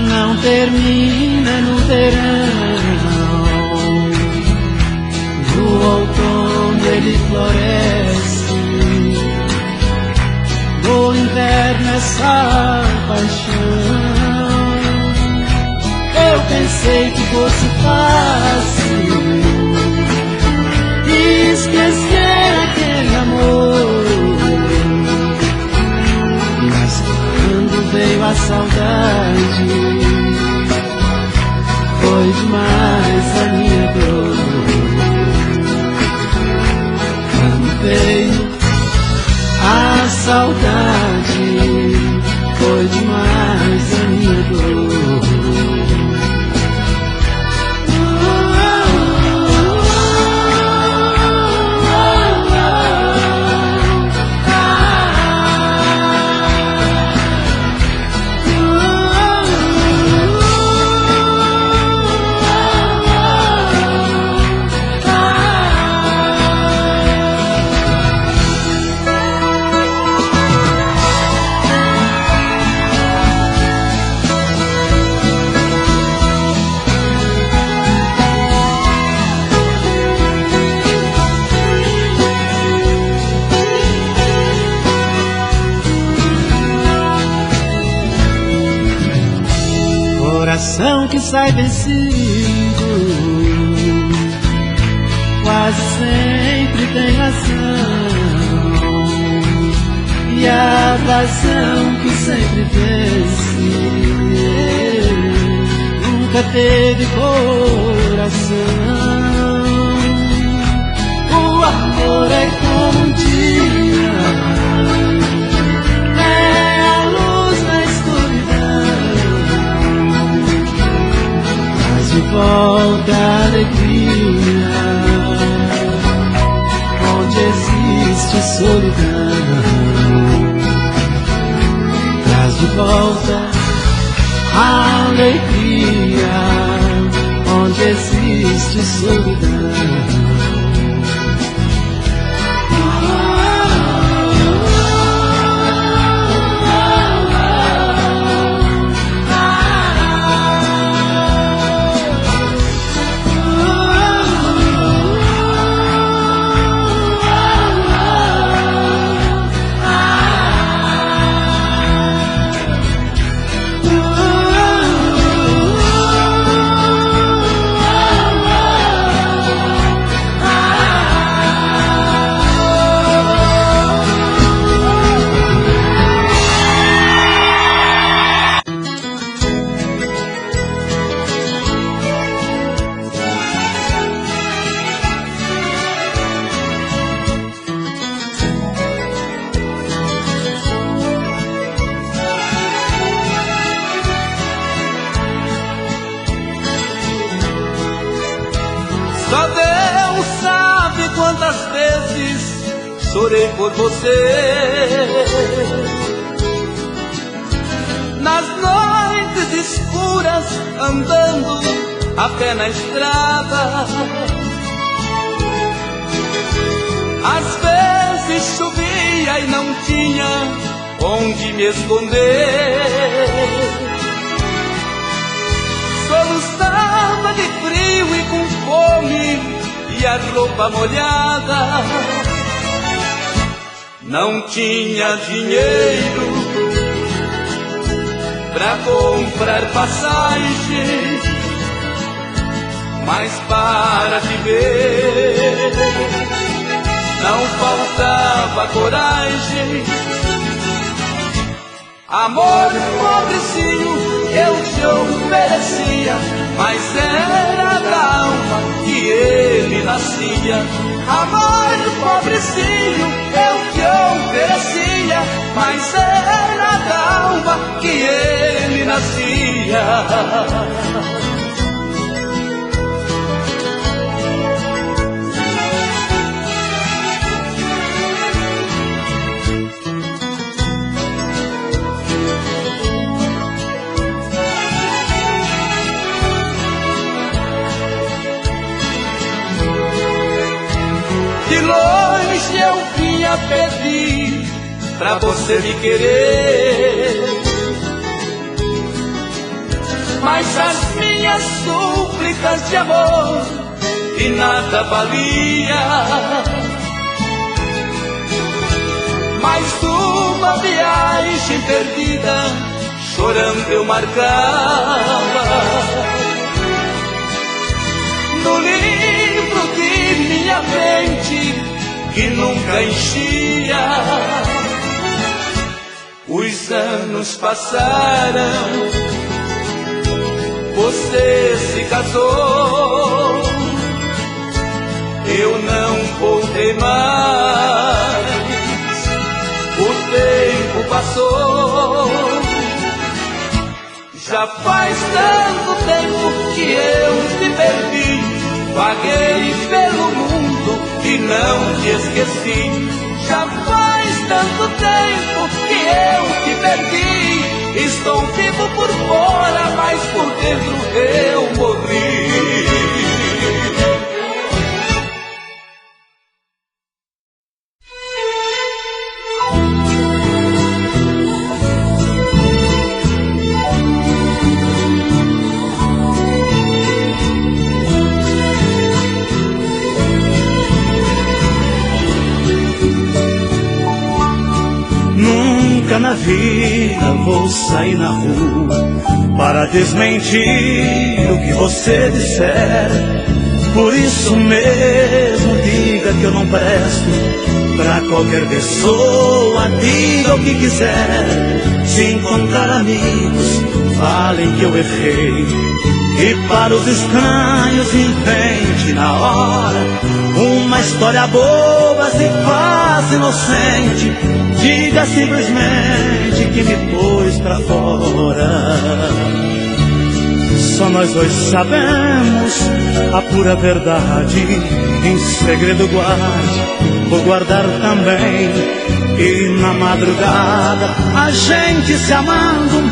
não termina no verão. No outono ele floresce, no inverno essa paixão. Eu pensei que fosse fácil esquecer aquele amor, mas quando veio a saudade, foi demais a minha dor. Quando veio a saudade, foi demais a minha dor. Coração que sai vencido quase sempre tem razão, e a razão que sempre vence nunca teve coração. O amor é como um dia, de volta a alegria, onde existe solidão. Traz de volta a alegria, onde existe solidão. Só Deus sabe quantas vezes chorei por você, nas noites escuras, andando a pé na estrada. Às vezes chovia e não tinha onde me esconder. Soluçava de frio e com fome, e a roupa molhada. Não tinha dinheiro pra comprar passagem, mas para te ver não faltava coragem. Amor pobrecinho eu te oferecia, mas era da alma que ele nascia. Amor pobrecinho eu te oferecia, mas era da alma que ele nascia. De longe eu vinha pedir pra você me querer. Mas as minhas súplicas de amor de nada valia. Mais uma viagem perdida, chorando eu marcava. No livro de minha mente, que nunca enchia. Os anos passaram, você se casou, eu não voltei mais. O tempo passou, já faz tanto tempo que eu te perdi. Vaguei pelo mundo e não te esqueci. Já faz tanto tempo que eu te perdi. Estou vivo por fora, mas por dentro eu morri. Nunca na vida vou sair na rua para desmentir o que você disser. Por isso mesmo diga que eu não presto pra qualquer pessoa, diga o que quiser. Se encontrar amigos, falem que eu errei. E para os estranhos invente na hora uma história boba, se faz inocente. Diga simplesmente que me pôs pra fora. Só nós dois sabemos a pura verdade. Em segredo guarde, vou guardar também. E na madrugada a gente se amando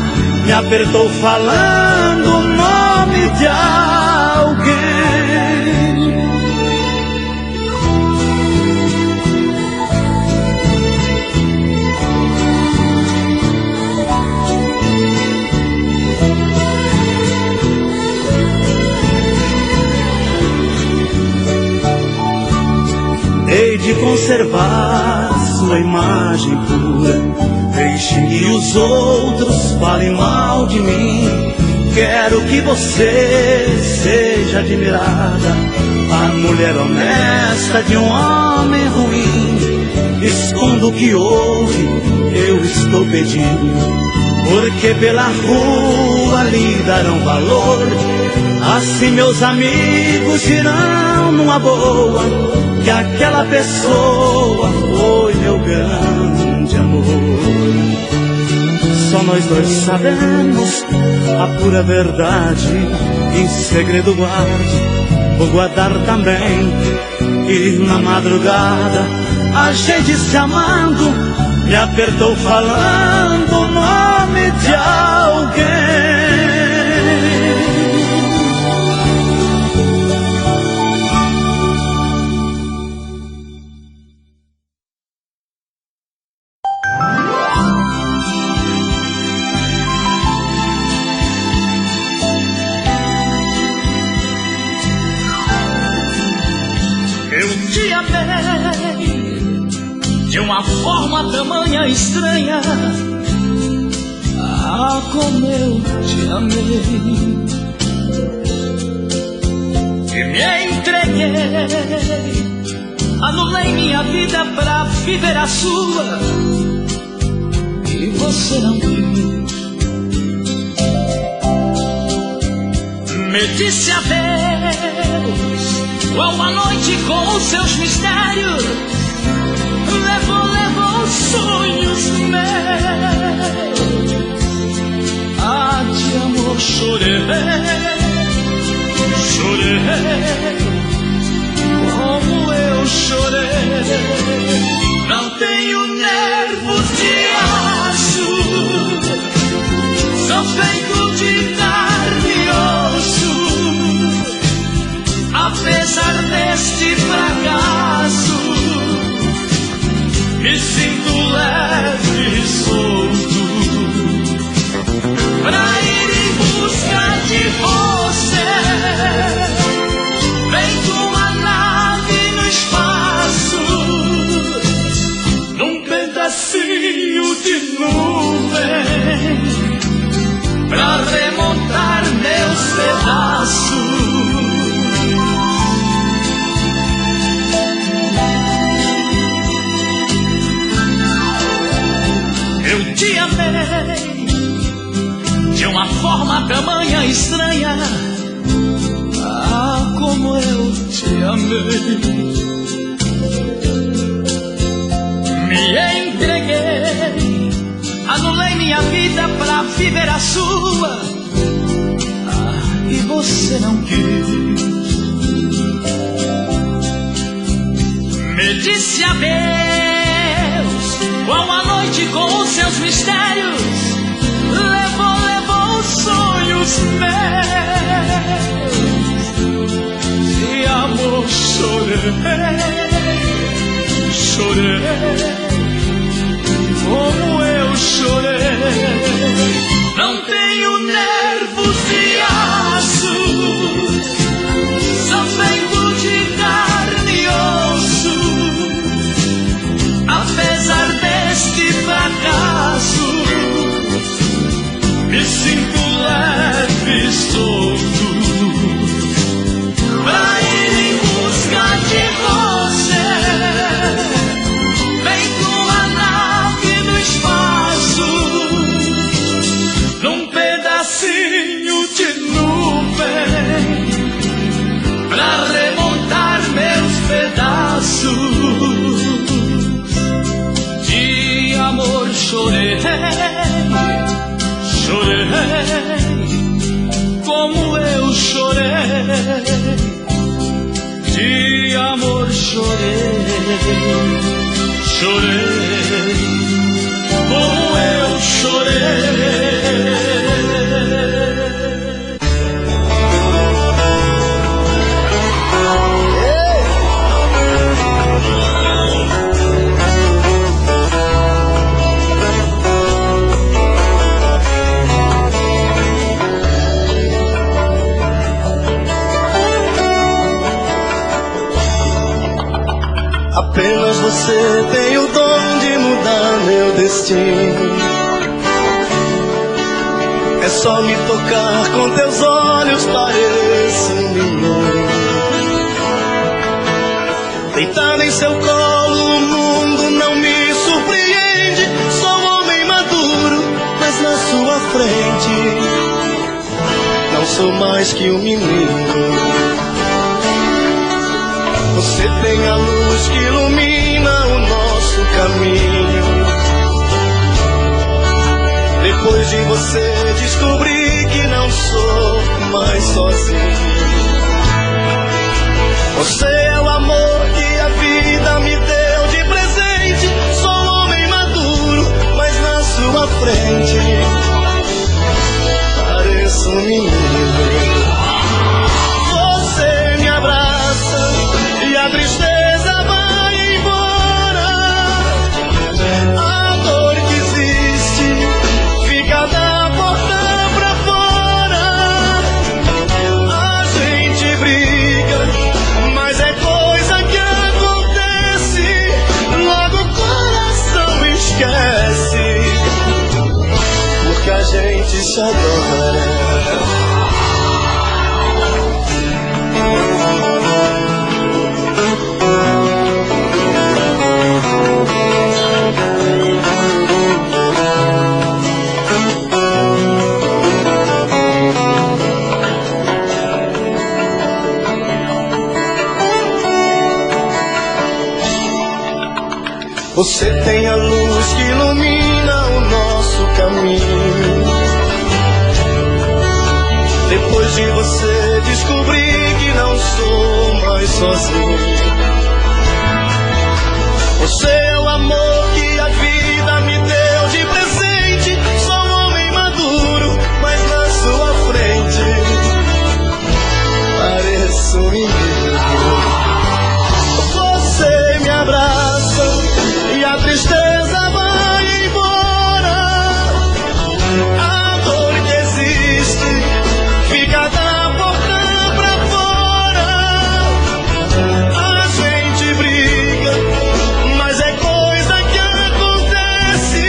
me apertou falando o nome de alguém. Hei de conservar sua imagem pura, deixe que os outros falem mal de mim. Quero que você seja admirada, a mulher honesta de um homem ruim. Esconda o que houve, eu estou pedindo, porque pela rua lhe darão valor. Assim meus amigos dirão numa boa que aquela pessoa foi meu grande amor. Só nós dois sabemos a pura verdade. Em segredo guarde, vou guardar também. E na madrugada a gente se amando me apertou falando o nome de alguém. De uma forma tamanha estranha, ah, como eu te amei. E me entreguei, anulei minha vida pra viver a sua, e você não quis. Me disse adeus, qual a noite com os seus mistérios. Levou sonhos meus. Ah, de amor chorei, como eu chorei. Não tenho nervos de aço, sou feito de carne e osso. Apesar deste fracasso, me sinto leve de uma forma tamanha estranha. Ah, como eu te amei. Me entreguei, anulei minha vida pra viver a sua. Ah, e você não quis. Me disse adeus, qual a noite com os seus mistérios. Levou os sonhos meus. De amor chorei, como eu chorei. Não tenho nervos de aço, sou feito de carne e osso. Apesar deste fracasso, me sinto leve e solto pra ir em busca de você, feito uma nave no espaço, num pedacinho de nuvem, pra remontar meus pedaços. De amor chorei, como eu chorei. De amor chorei, como eu chorei. Apenas você tem o dom de mudar meu destino. É só me tocar com teus olhos, pareço um menino. Deitado em seu colo, o mundo não me surpreende. Sou um homem maduro, mas na sua frente não sou mais que um menino. Você tem a luz que ilumina o nosso caminho. Depois de você descobri que não sou mais sozinho. Você é o amor que a vida me deu de presente. Sou um homem maduro, mas na sua frente pareço um menino. Você me abraça e a tristeza vai embora. A dor que existe fica da porta pra fora. A gente briga, mas é coisa que acontece. Logo o coração esquece, porque a gente se adora. Você tem a luz que ilumina o nosso caminho. Depois de você descobri que não sou mais sozinho. Você é o amor que a vida me deu de presente. Sou um homem maduro, mas na sua frente pareço um menino. Você me abraça e a tristeza vai embora. A dor que existe fica da porta pra fora. A gente briga, mas é coisa que acontece.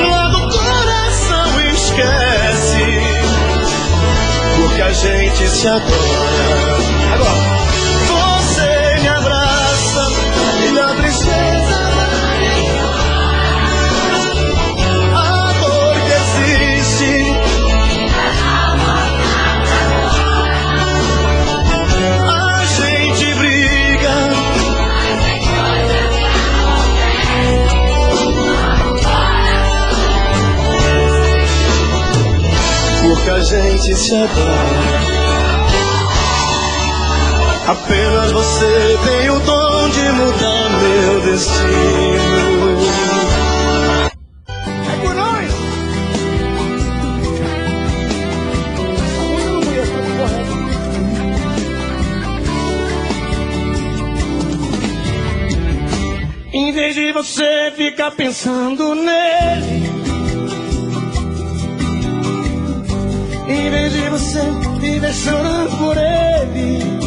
Logo o coração esquece, porque a gente se adora. Agora você me abraça e a tristeza vai embora. A dor que porque a gente se adora. Apenas você tem o dom de mudar meu destino. É por nós! Em vez de você ficar pensando nele, em vez de você viver chorando por ele,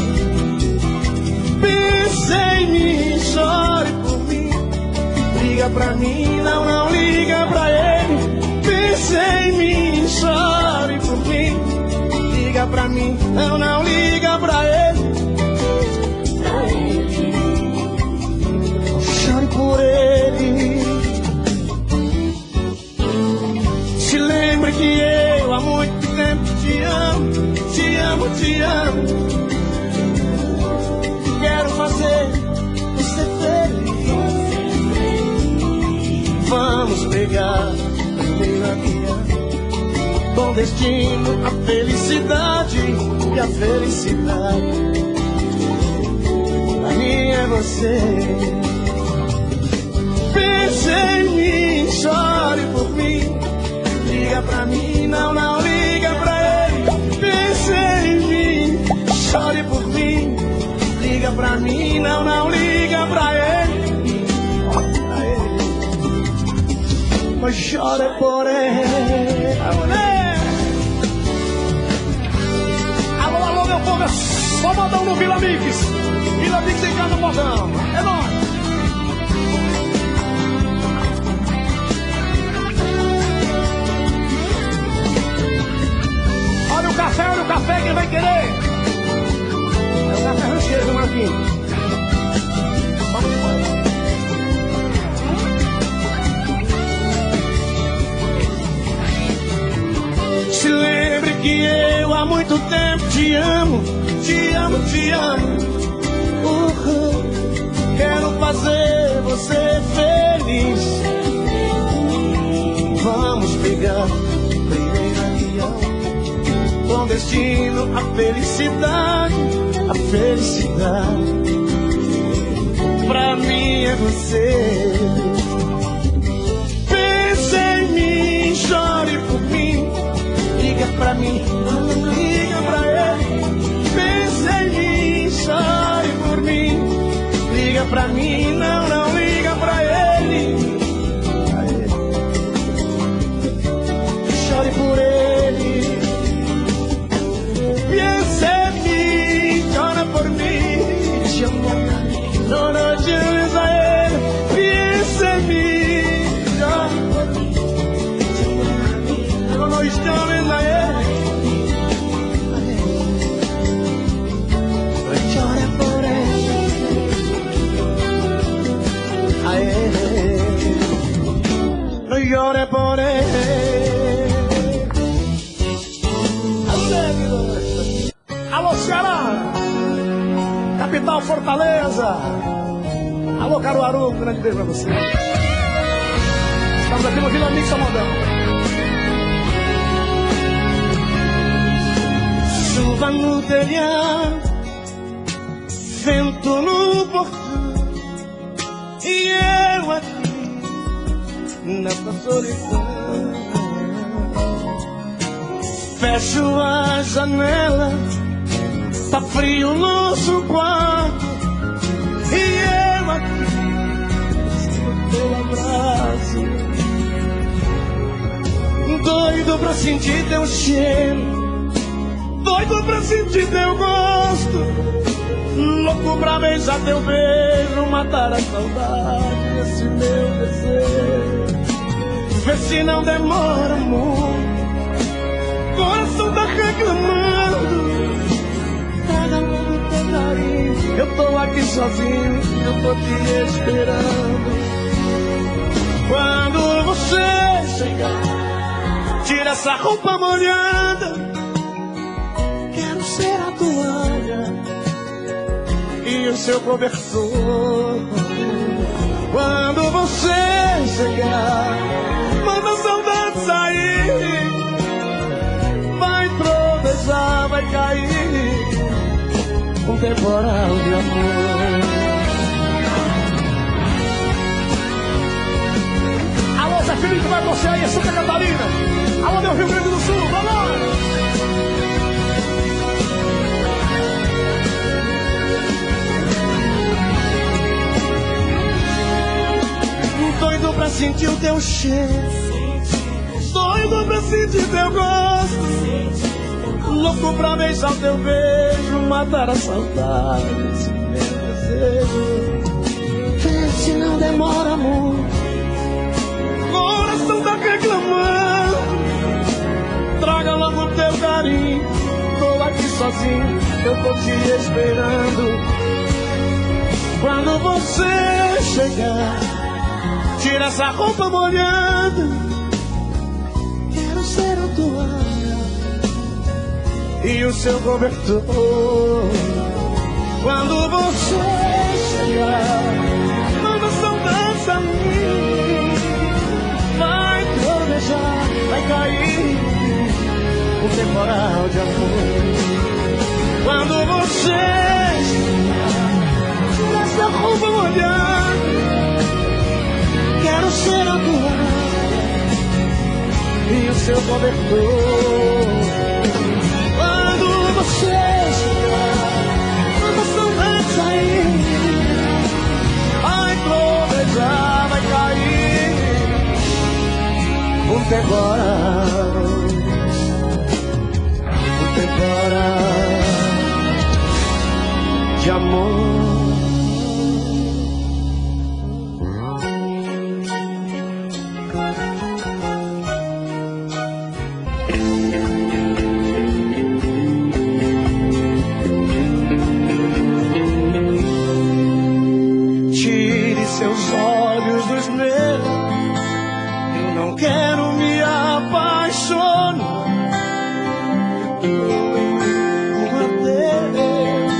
pense em mim, chore por mim. Liga pra mim, não liga pra ele. Pense em mim, chore por mim. Liga pra mim, não liga pra ele. Chore por ele. Se lembre que eu há muito tempo te amo, te amo, te amo. Quero fazer você feliz. Vamos pegar o primeiro avião com destino à felicidade. E a felicidade pra mim é você. Pense em mim, chore por mim. Liga pra mim, não liga pra ele. Pense em mim, chore por mim. Liga pra mim, não liga pra ele. Mas chora por ele. A mulher. Alô, meu povo, é só modão no Vila Mix. Vila Mix em casa, modão. É nóis. Olha o café, quem vai querer? É o café rancheiro, Marquinhos. Vamos embora. Se lembre que eu há muito tempo te amo, te amo, te amo. Quero fazer você feliz. Vamos pegar o primeiro avião com destino à felicidade. A felicidade pra mim é você. Pense em mim, chore por mim. Liga pra mim, não liga pra ele. Pense em mim, chore por mim. Liga pra mim, não liga pra ele. Chore por ele. Pense em mim, chora por mim. Não llames a ele. Pense em mim, chore por mim. No llames a ele. Chora por ele. A ele. No llore por ele. Alô, Ceará, capital Fortaleza. Alô, Caruaru, um grande beijo pra você. Estamos aqui no Vila Mix, Modão. Chuva no telhado, vento no portão, e eu aqui nessa solidão. Fecho a janela, tá frio o nosso quarto, e eu aqui no teu abraço, doido pra sentir teu cheiro, doido pra sentir teu gosto, louco pra beijar teu beijo, matar a saudade desse meu desejo. Vê se não demora muito, coração tá reclamando, tá dando teu carinho. Eu tô aqui sozinho, eu tô te esperando. Quando você chegar, tira essa roupa molhada, quero ser a toalha e o seu cobertor. Quando você chegar, manda a saudade sair, temporal de amor. Alô, Zé Felipe, vai você aí, Santa Catarina. Alô, meu Rio Grande do Sul, vamos! Doido pra sentir o teu cheiro, doido pra sentir teu gosto, louco pra beijar o teu beijo, matar a saudade desse meu desejo. Vê se não demora muito, coração tá reclamando. Traga logo o teu carinho, tô aqui sozinho, eu tô te esperando. Quando você chegar, tira essa roupa molhada, quero ser a toalha e o seu cobertor. Quando você chegar, manda saudades a mim. Vai trovejar, vai cair um temporal de amor. Quando você chegar, tira essa roupa molhada, quero ser a toalha e o seu cobertor. Quando você chegar, manda saudades aí. Vai trovejar, vai cair um temporal de amor. Seus olhos dos meus, eu não quero me apaixonar. Um adeus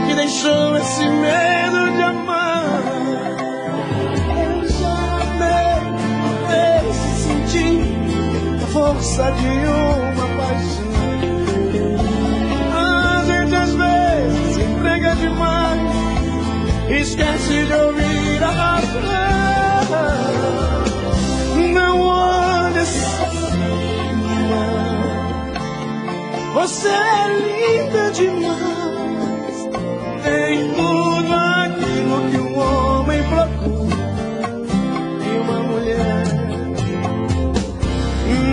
que deixou esse medo de amar. Eu já amei, senti a força de uma paixão. A gente às vezes se entrega demais, esquece de ouvir a razão. Não olhe assim, você é linda demais. Tem tudo aquilo que um homem procura em uma mulher.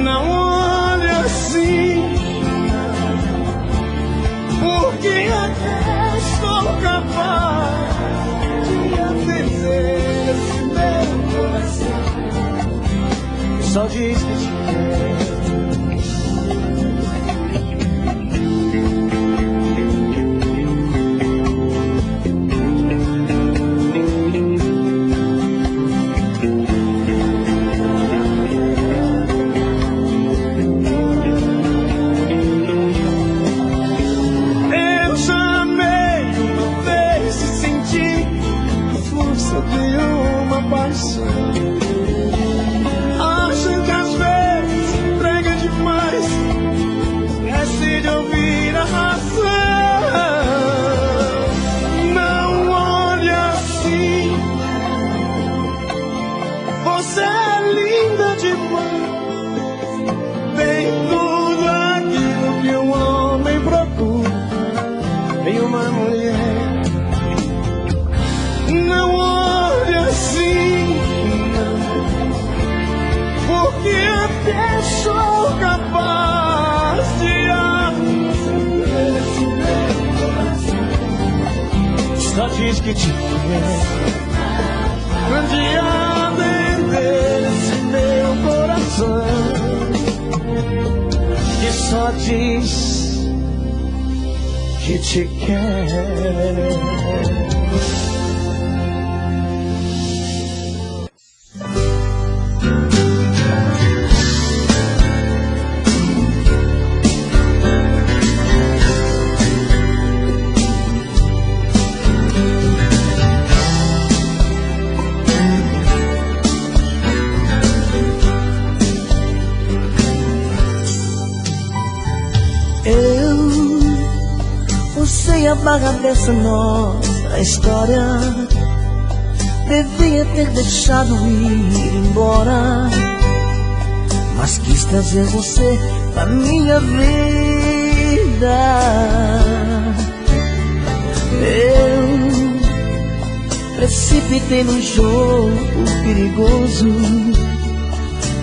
Não olhe assim, porque até sou capaz esse meu coração só diz que te quer. Eu já amei uma vez e senti a força de uma paixão. Acho que às vezes entrega demais, esquece de ouvir a razão. Não olhe assim, você é linda demais. Tem tudo aquilo que um homem procura em uma mulher. Não olhe assim, porque até sou capaz de acender esse meu coração. Só diz que te quer, de acender esse meu coração, que só diz que te quer. Você sei a barra dessa nossa história. Devia ter deixado ir embora, mas quis trazer você pra minha vida. Eu precipitei num jogo perigoso.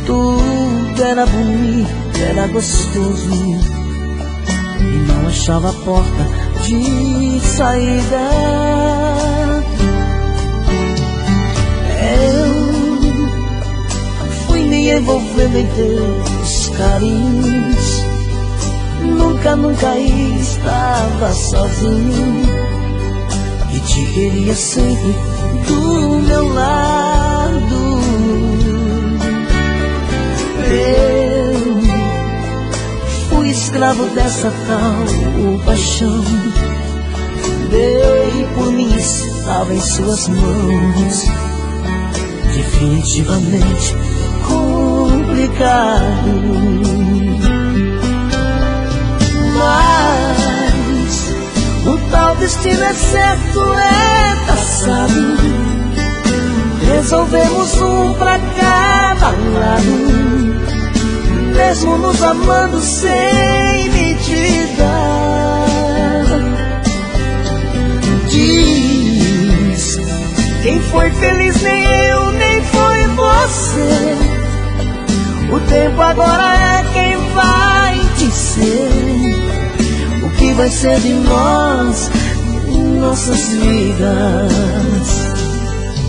Tudo era bonito, era gostoso, e não achava a porta de saída. Eu fui me envolvendo em teus carinhos. Nunca estava sozinho, e te queria sempre do meu lado. Eu fui escravo dessa tal paixão. Dei por mim, estava em suas mãos. Definitivamente complicado, mas o tal destino é certo, é traçado. Resolvemos um pra cada lado, mesmo nos amando sem medida. Diz, quem foi feliz nem eu, nem foi você. O tempo agora é quem vai dizer o que vai ser de nós, nossas vidas,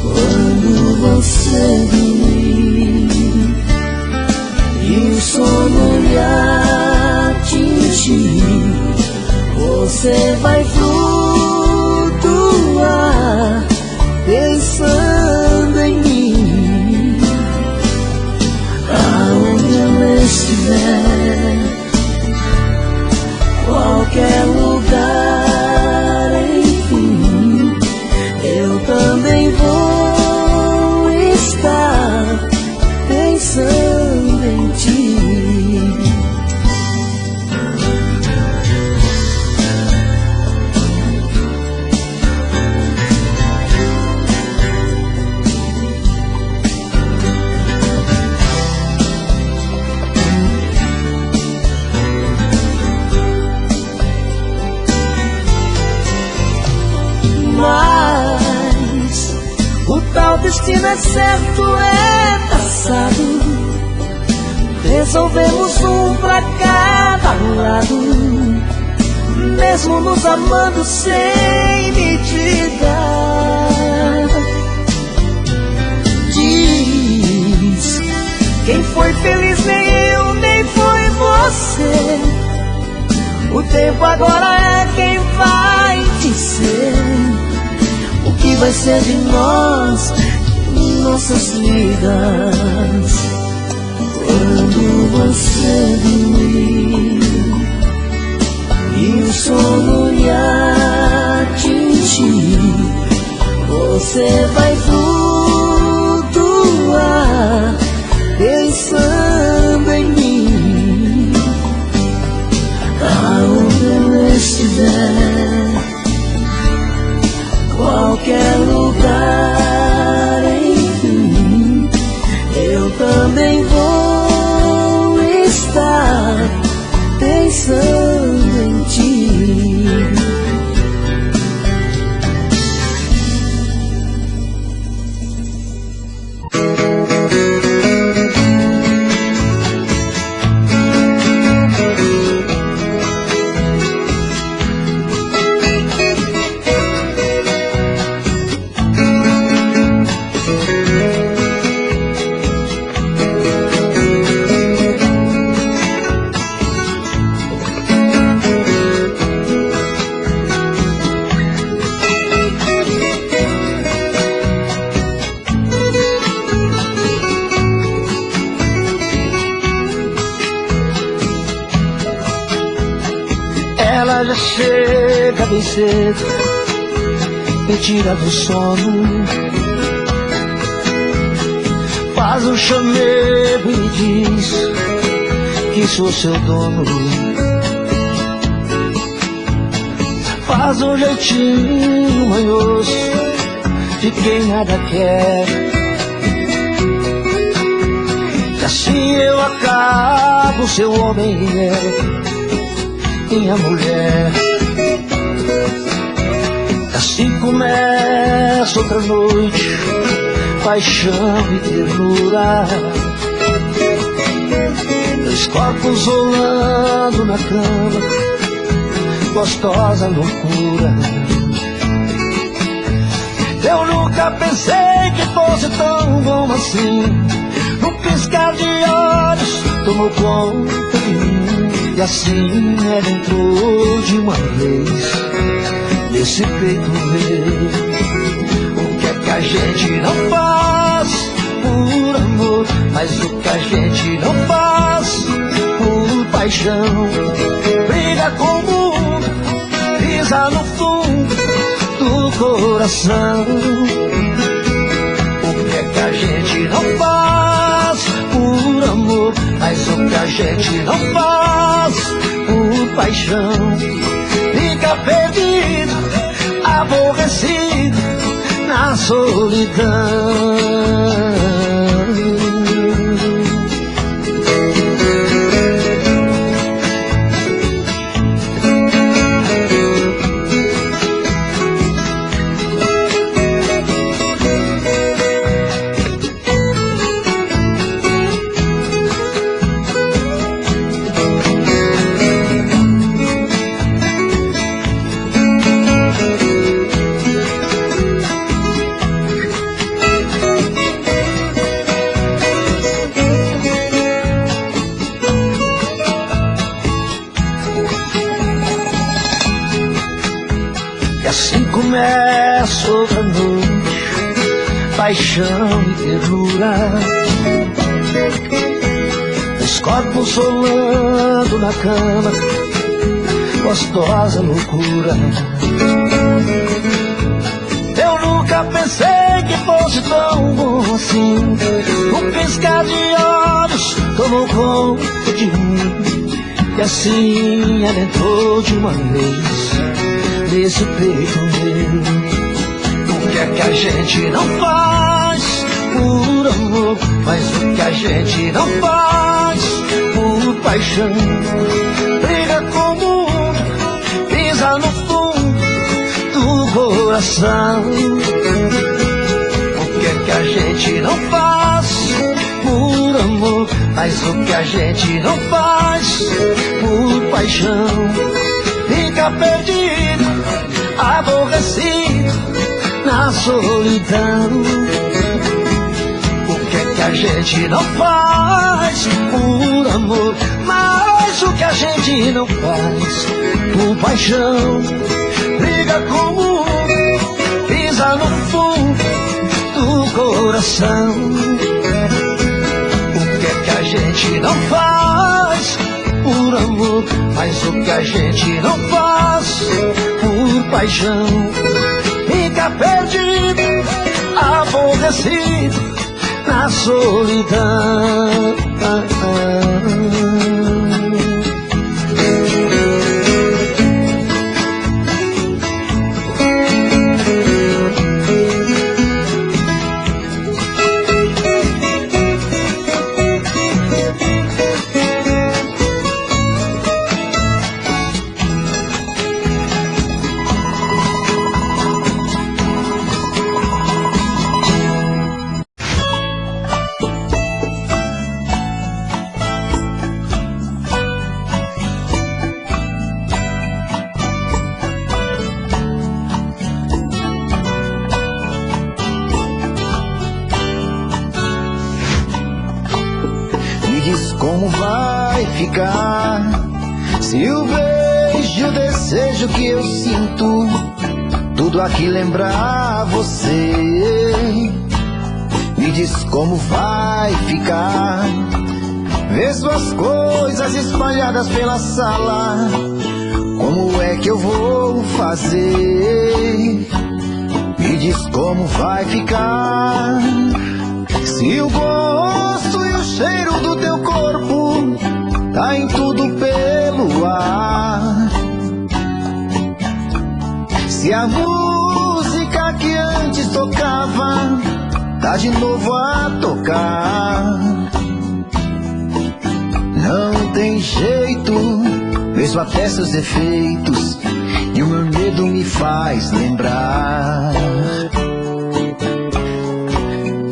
quando você dormir e o sono lhe atingir. Você vai flutuar pensando em mim. Aonde eu estiver, qualquer lugar, enfim, eu também vou estar pensando em ti. Mas o tal destino é certo, é traçado. Resolvemos um pra cada lado, mesmo nos amando sem medida. Diz, quem foi feliz nem eu, nem foi você. O tempo agora é quem vai dizer o que vai ser de nós, nossas vidas, quando você dormir e o sono lhe atingir. Você vai flutuar pensando em mim. Aonde eu estiver, qualquer lugar, enfim, eu também vou estar pensando em ti. Ela já chega bem cedo, me tira do sono, faz um chamego e diz que sou seu dono. faz um jeitinho manhoso de quem nada quer. E assim eu acabo seu homem e ela, minha mulher. E assim começa outra noite, paixão e ternura. Dois corpos rolando na cama, gostosa loucura. Eu nunca pensei que fosse tão bom assim. Num piscar de olhos tomou conta de mim. E assim ela entrou de uma vez nesse peito meu. O que é que a gente não faz por amor, mas o que a gente não faz por paixão. Briga com o mundo, pisa no fundo do coração. O que é que a gente não faz por amor, mas o que a gente não faz por paixão. Fica perdido, aborrecido na solidão. Começa outra noite, paixão e ternura. Os corpos rolando na cama, gostosa loucura. Eu nunca pensei que fosse tão bom assim. Um piscar de olhos tomou conta de mim. E assim ela entrou de uma vez nesse peito meu. O que é que a gente não faz por amor, mas o que a gente não faz por paixão. Briga com o mundo, pisa no fundo do coração. O que é que a gente não faz por amor, mas o que a gente não faz por paixão. Fica perdido, aborrecido na solidão. O que é que a gente não faz por amor, mas o que a gente não faz por paixão. Briga com o mundo, pisa no fundo do coração. O que é que a gente não faz por amor, mas o que a gente não faz por paixão. Fica perdido, aborrecido na solidão. Como vai ficar se o beijo, o desejo que eu sinto, tudo aqui lembrar você? Me diz como vai ficar ver suas coisas espalhadas pela sala. Como é que eu vou fazer? Me diz como vai ficar se o gosto e o cheiro do teu corpo tá em tudo pelo ar. a música que antes tocava tá de novo a tocar, não tem jeito, mesmo até seus defeitos, e o meu medo me faz lembrar.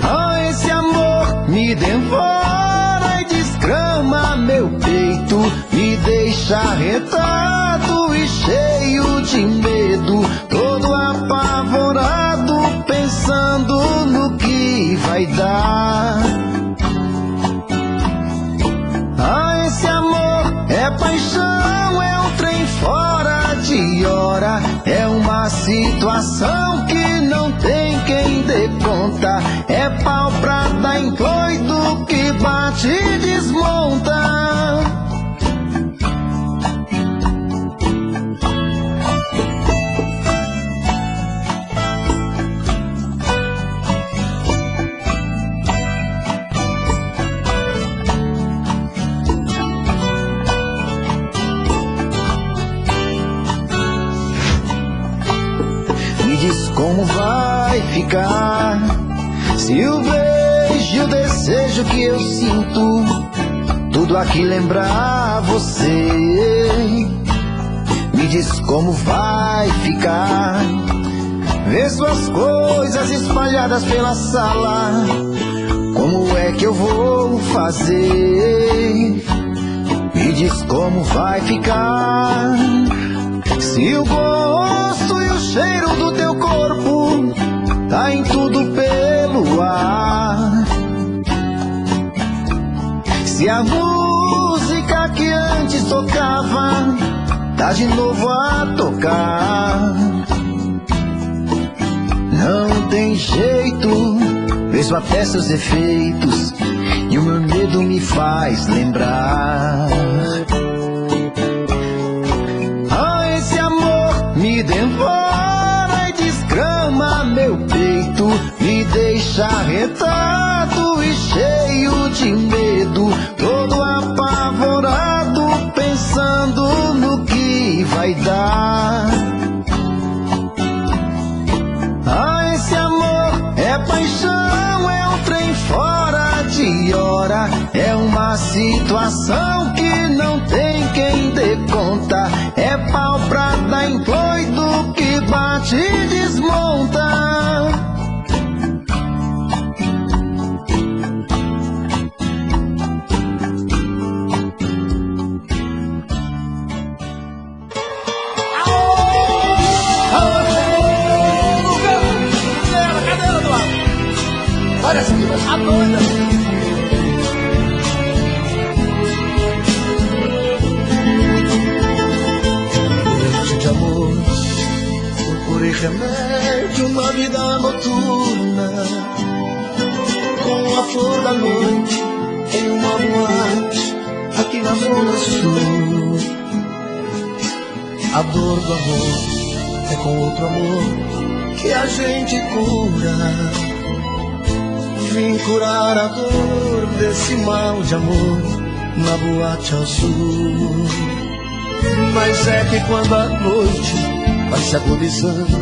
Ah, esse amor me devora e desgrama meu peito, me deixa arretado e cheio de medo, todo apavorado, pensando no que vai dar. Ah, esse amor é paixão, é um trem fora de hora, é uma situação que não tem quem dê conta, é pau pra dar em doido que bate e desmonta. Como vai ficar se o beijo e o desejo que eu sinto tudo aqui lembrar você? Me diz como vai ficar ver suas coisas espalhadas pela sala, como é que eu vou fazer? Me diz como vai ficar se o gosto e o cheiro do teu corpo tá em tudo pelo ar, se a música que antes tocava tá de novo a tocar, não tem jeito, mesmo até seus defeitos, e o meu medo me faz lembrar. Me devora e desgrama meu peito, me deixa arretado e cheio de medo, todo apavorado, pensando no que vai dar. Ah, esse amor é paixão, é um trem fora de hora, é uma situação que não tem quem dê conta, é pau pra dar em doido que bate e desmonta. Olha essa aqui, a doida. Noite de amor, procurei remédio na vida noturna, com a flor da noite em uma boate aqui na zona sul. A dor do amor é com outro amor que a gente cura. Vim curar a dor desse mal de amor na boate azul. Mas é que quando a noite vai se agonizando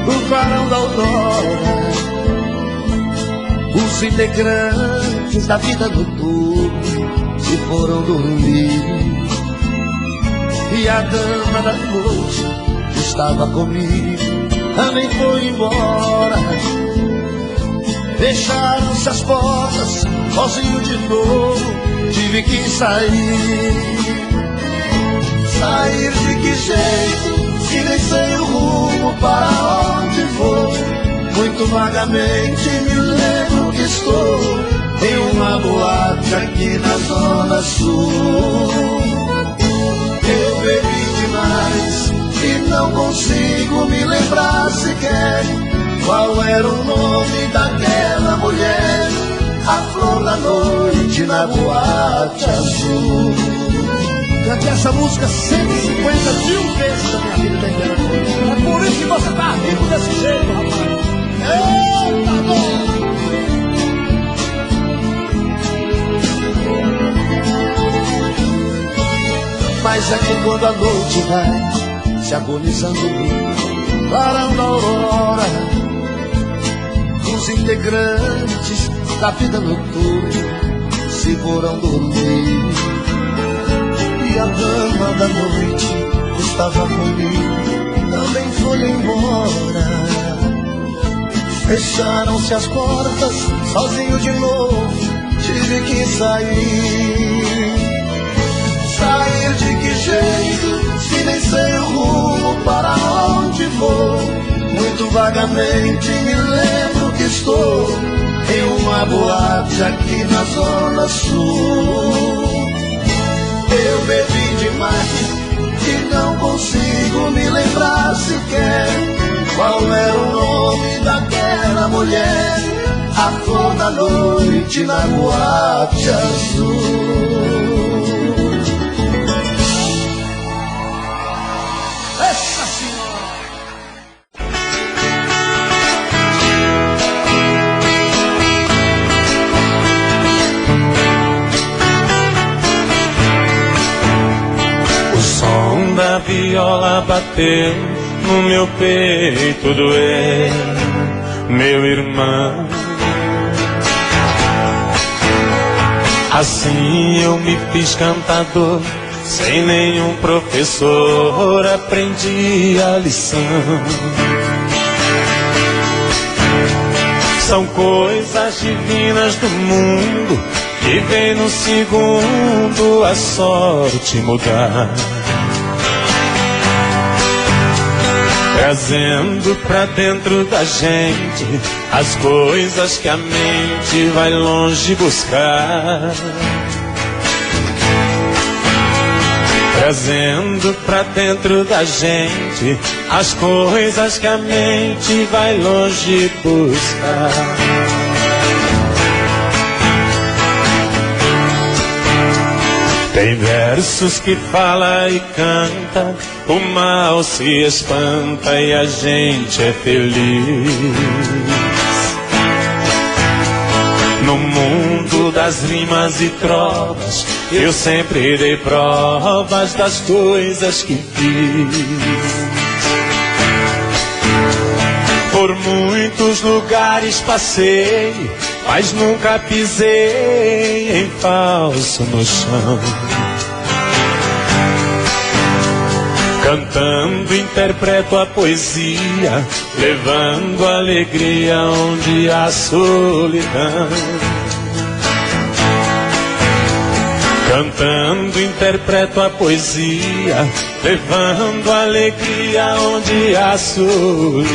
no clarão da aurora, os integrantes da vida noturna se foram dormir, e a dama da noite que estava comigo também foi embora. Fecharam-se as portas, sozinho de novo, tive que sair. Sair de que jeito, se nem sei o rumo para onde vou. Muito vagamente me lembro que estou em uma boate aqui na zona sul. Eu bebi demais e não consigo me lembrar sequer qual era o nome daquela mulher, a flor da noite na boate azul. Cantei essa música 150 mil vezes na minha vida inteira. É por isso que você tá vivo desse jeito, rapaz. Eita, dor! Mas é que quando a noite vai se agonizando, clarão da aurora, os integrantes da vida noturna se foram dormir. E a dama da noite estava comigo, também foi embora. Fecharam-se as portas, sozinho de novo, tive que sair. Sair de que jeito, se nem sei o rumo para onde vou. Muito vagamente me lembro que estou em uma boate aqui na Zona Sul. Eu bebi demais e não consigo me lembrar sequer qual era o nome daquela mulher, a flor da noite na boate azul. Essa senhora! O som da viola bateu no meu peito, doeu, meu irmão. Assim eu me fiz cantador, sem nenhum professor aprendi a lição. São coisas divinas do mundo que vem no segundo a sorte mudar, trazendo pra dentro da gente as coisas que a mente vai longe buscar. Trazendo pra dentro da gente as coisas que a mente vai longe buscar. Tem versos que fala e canta, o mal se espanta e a gente é feliz. No mundo das rimas e trovas, eu sempre dei provas das coisas que fiz. Por muitos lugares passei, mas nunca pisei em falso no chão. Cantando interpreto a poesia, levando alegria onde há solidão. Cantando interpreto a poesia, levando alegria onde há solidão.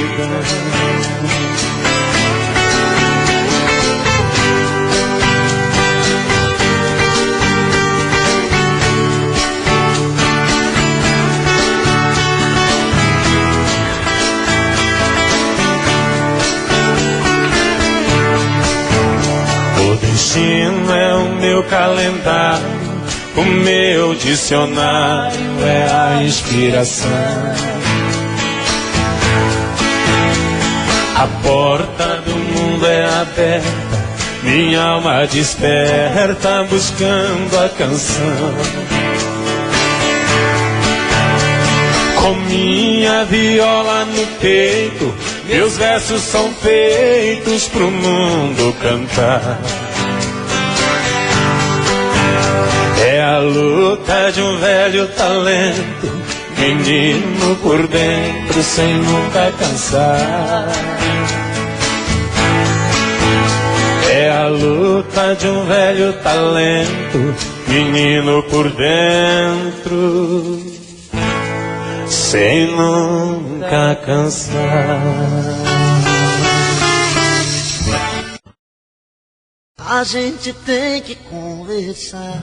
O destino é o meu calendário, o meu dicionário é a inspiração. A porta do mundo é aberta, minha alma desperta buscando a canção. Com minha viola no peito, meus versos são feitos pro mundo cantar. É a luta de um velho talento, menino por dentro sem nunca cansar. É a luta de um velho talento, menino por dentro sem nunca cansar. A gente tem que conversar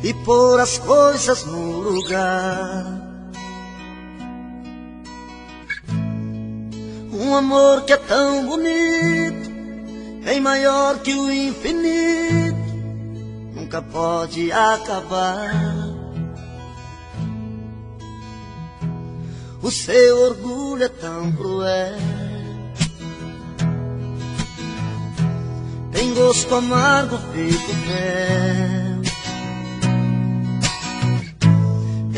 e pôr as coisas no lugar. Um amor que é tão bonito, bem maior que o infinito, nunca pode acabar. O seu orgulho é tão cruel, tem gosto amargo feito mel.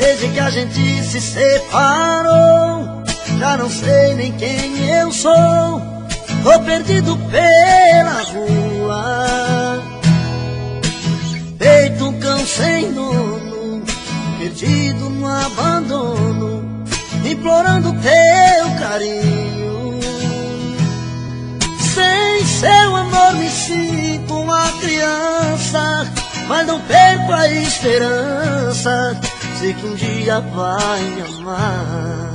Desde que a gente se separou, já não sei nem quem eu sou. Tô perdido pela rua, feito um cão sem dono, perdido no abandono, implorando teu carinho. Sem seu amor me sinto uma criança, mas não perco a esperança, sei que um dia vai me amar.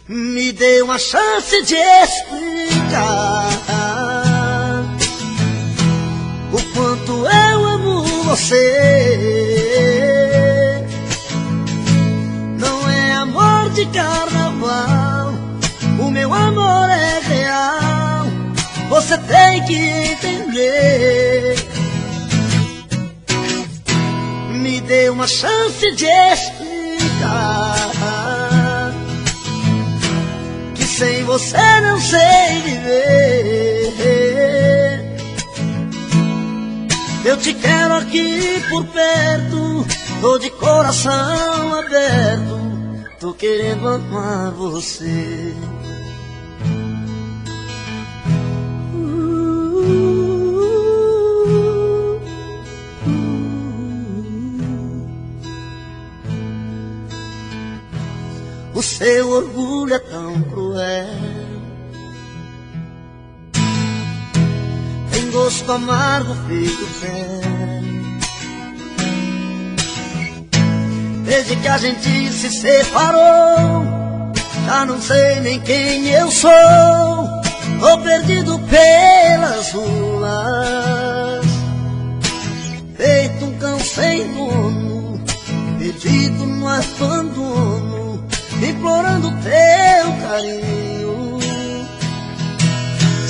Me dê uma chance de explicar o quanto eu amo você. Não é amor de carnaval, o meu amor é real, você tem que entender. Me dê uma chance de explicar que sem você não sei viver. Eu te quero aqui por perto, tô de coração aberto, tô querendo amar você. O seu orgulho é tão cruel, tem gosto amargo feito fel. Desde que a gente se separou, já não sei nem quem eu sou. Tô perdido pelas ruas, feito um cão sem dono, perdido no abandono, implorando teu carinho.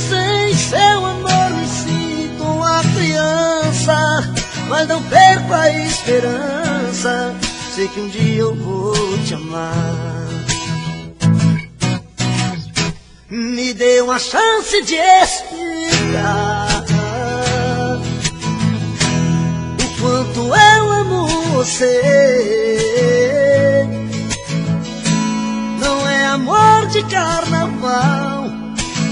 Sem seu amor me sinto uma criança, mas não perco a esperança, sei que um dia eu vou te amar. Me dê uma chance de explicar o quanto eu amo você. Não é amor de carnaval,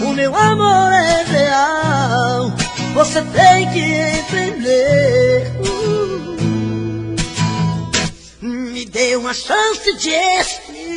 o meu amor é real, você tem que entender. Me dê uma chance de explicar